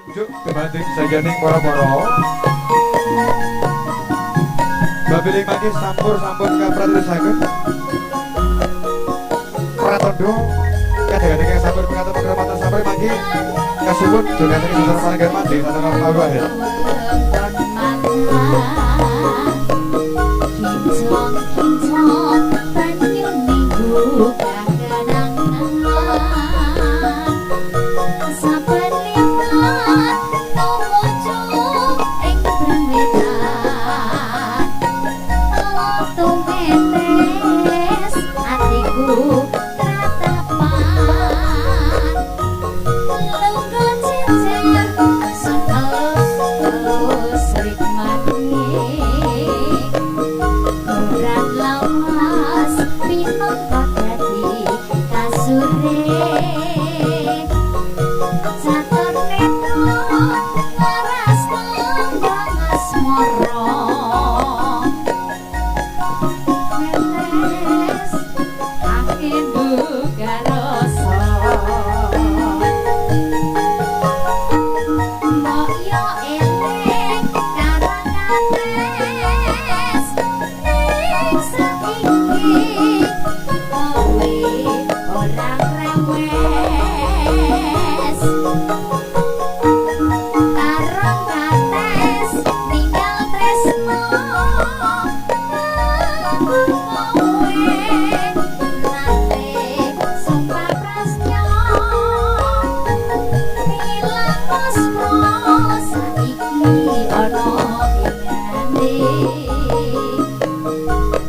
Juk dibanding sajaning para-para Babiling mangke sampun kaprayosaken Pratondo kadang-kadang yang sampun pengatur penghormatan sampai mangke kasuwun jogatake saudara panenggan mandi saudara kawruh ya. Kinclong banyu minggu saben liwat tumuju ing wetan tumetes atiku tratapan lungguh cincin sekelus rikmati berat lawas pinangka dadi kasure catur netra laras tembang asmara meles angin buka rasa mbok yo eling karanganes ning saiki kowe ora rewes karanganes ninggal tresno aku kowe nate sumpah prasnya ilang asma saiki ana ing ngene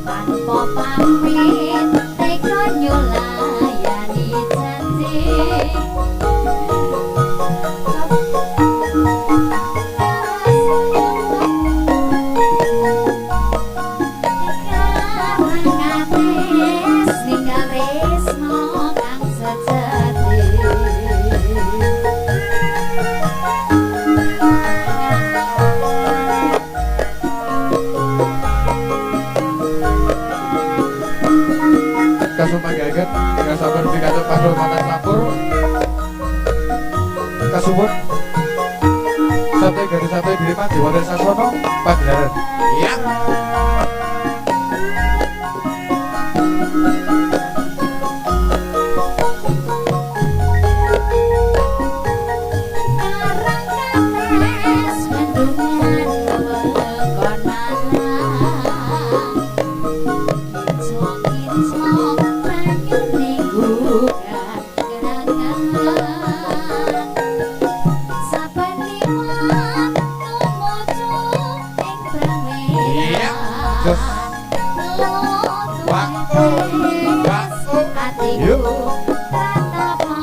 tanpa pamit teka nyulayani janji karangates ninggal tresno kang sejati Kasumanggaken ingkang sampun pikantuk panghormatan sampur kasuwun sate garis sate diriman diwaten saswana pagelaran. Ya. karangates mendungan wewengkon malang kinclong banyu minggu gerangan saben liwat tumuju ing Iya. Jos. Waktu. atiku tratapan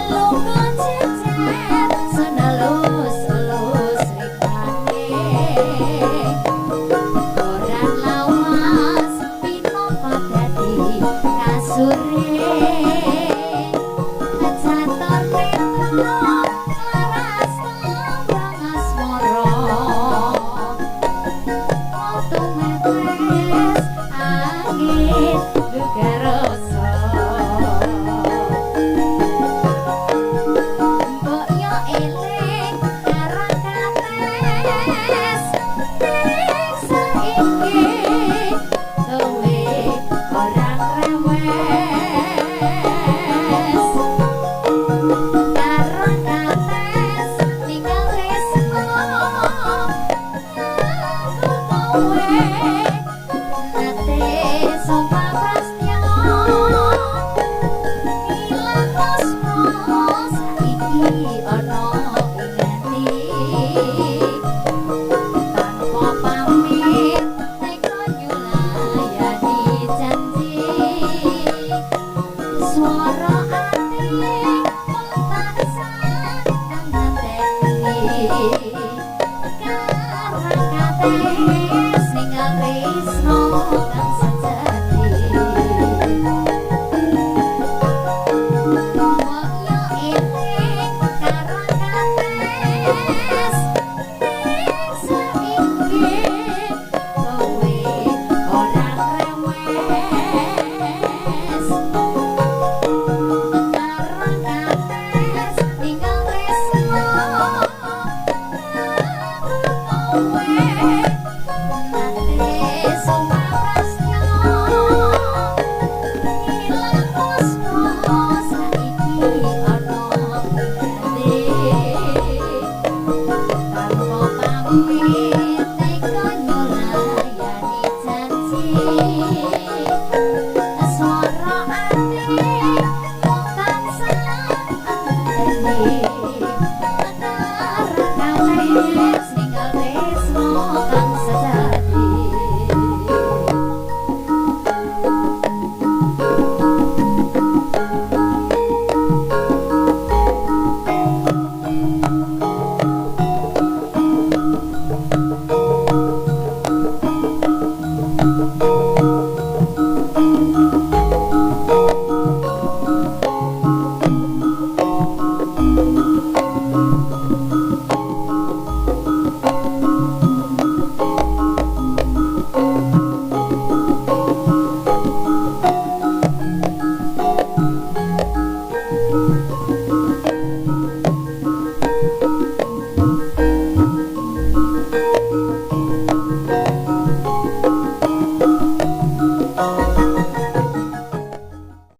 lungguh cincin senelus-elus rikmane orang lawas pinangka dadi kasure catur netra laras tembang asmara tumetes angin buka rasa mbok yo eling karangates ning saiki kowe ora rewes karangates ninggal tresno aku kowe nate sumpah prasnya ilang asma saiki ana ing tanpa pamit teka nyulayani janji swara ati petasan kang ngenteni karangates ninggal Thank